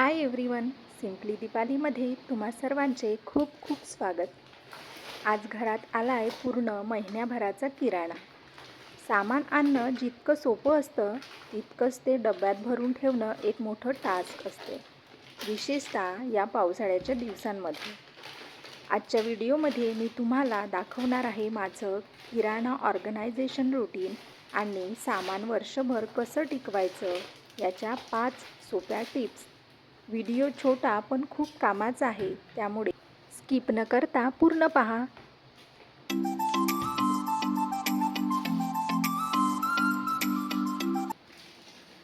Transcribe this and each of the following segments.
Hi everyone, simply दीपालीमध्ये तुम्हा सर्वांचे खूप खूप स्वागत. आज घरात आलाय पूर्ण महिन्याभराचा किराणा. सामान आणणं जितकं सोपं असतं तितकंच ते डब्यात भरून ठेवणं एक मोठं टास्क असते, विशेषतः या पावसाळ्याच्या दिवसांमध्ये. आजच्या व्हिडिओमध्ये मी तुम्हाला दाखवणार आहे माझं किराणा ऑर्गनायझेशन रुटीन आणि सामान वर्षभर कसं टिकवायचं याच्या 5 सोप्या टिप्स. व्हिडिओ छोटा पण खूप कामाचा आहे, त्यामुळे स्किप न करता पूर्ण पहा.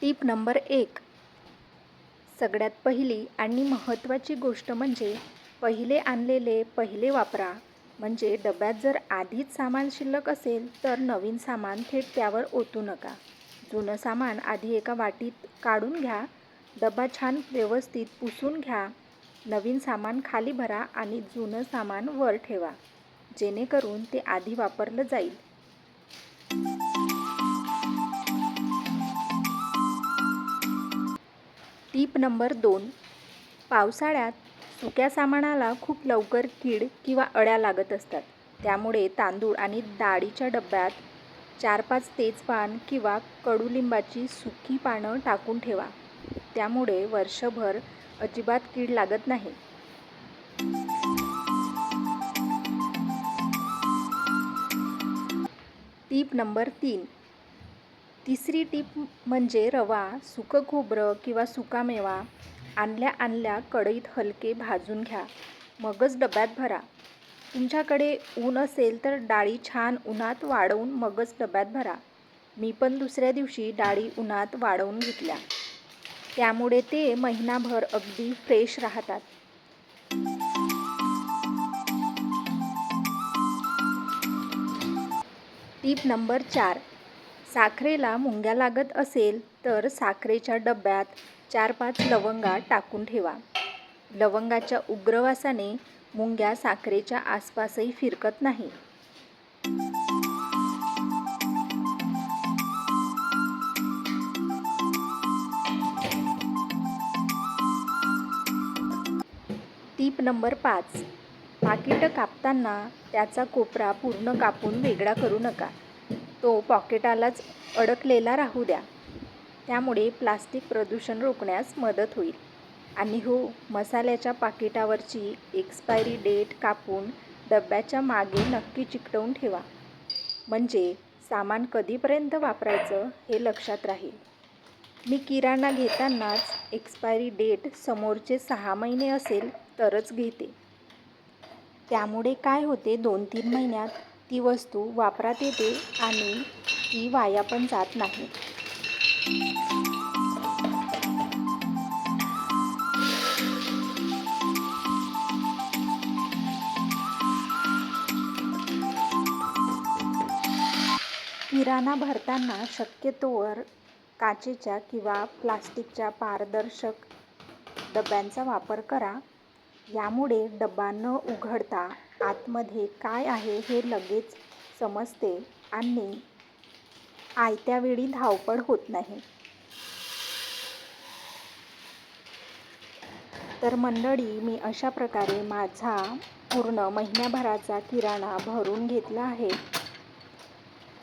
Tip number 1. सगळ्यात पहिली आणि महत्त्वाची गोष्ट म्हणजे पहिले आणलेले पहिले वापरा. म्हणजे डब्यात जर आधीच सामान शिल्लक असेल तर नवीन सामान थेट त्यावर ओतू नका. जुनं सामान आधी एका वाटीत काढून घ्या. डबा छान व्यवस्थित पुसून घ्या. नवीन सामान खाली भरा आणि जुनं सामान वर ठेवा, जेणेकरून ते आधी वापरलं जाईल. Tip number 2. पावसाळ्यात सुक्या सामानाला खूप लवकर कीड किंवा अळ्या लागत असतात. त्यामुळे तांदूळ आणि डाळीच्या डब्यात 4-5 तेजपान किंवा कडुलिंबाची सुकी पानं टाकून ठेवा. त्यामुळे वर्षभर अजिबात कीड लागत नाही. Tip number 3. तिसरी टिप म्हणजे रवा, सुकं खोबरं किंवा सुकामेवा आणल्या कढईत हलके भाजून घ्या, मगच डब्यात भरा. तुमच्याकडे ऊन असेल तर डाळी छान उन्हात वाळवून मगच डब्यात भरा. मी पण दुसऱ्या दिवशी डाळी उन्हात वाळवून घेतल्या, त्यामुळे ते महिनाभर अगदी फ्रेश राहतात. Tip number 4. साखरेला मुंग्या लागत असेल तर साखरेच्या डब्यात 4-5 लवंगा टाकून ठेवा. लवंगाच्या उग्र वासाने मुंग्या साखरेच्या आसपासही फिरकत नाही. Tip number 5. पाकिटं कापताना त्याचा कोपरा पूर्ण कापून वेगळा करू नका. तो पॉकेटालाच अडकलेला राहू द्या. त्यामुळे प्लास्टिक प्रदूषण रोखण्यास मदत होईल. आणि हो, मसाल्याच्या पाकिटावरची एक्सपायरी डेट कापून डब्याच्या मागे नक्की चिकटवून ठेवा. म्हणजे सामान कधीपर्यंत वापरायचं हे लक्षात राहील. मी किराणा घेतानाच एक्सपायरी डेट समोरचे 6 महिने असेल तरच घेते. त्यामुळे काय होते, 2-3 महिन्यात ती वस्तू वापरात येते आणि ती वाया पण जात नाही. किराणा भरताना शक्यतोवर काचेच्या किंवा प्लास्टिकच्या पारदर्शक डब्यांचा वापर करा. यामुळे डबा न उघडता आतमध्ये काय आहे हे लगेच समजते आणि आयत्या वेळी धावपळ होत नाही. तर मंडळी, मी अशा प्रकारे माझा पूर्ण महिन्याभराचा किराणा भरून घेतला आहे.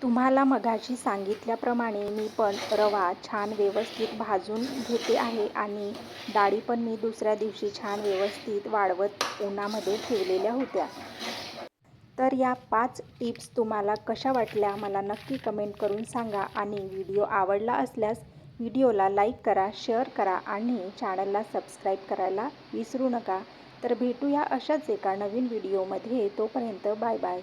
तुम्हाला मगाशी सांगितल्याप्रमाणे मी पण रवा छान व्यवस्थित भाजून घेते आहे आणि डाळी पण मी दुसऱ्या दिवशी छान व्यवस्थित वाळवत उन्हामध्ये ठेवलेल्या होत्या. तर या 5 टिप्स तुम्हाला कशा वाटल्या मला नक्की कमेंट करून सांगा. आणि व्हिडिओ आवडला असल्यास व्हिडिओला लाईक करा, शेअर करा आणि चॅनलला सबस्क्राईब करायला विसरू नका. तर भेटूया अशाच एका नवीन व्हिडिओमध्ये. तोपर्यंत बाय बाय.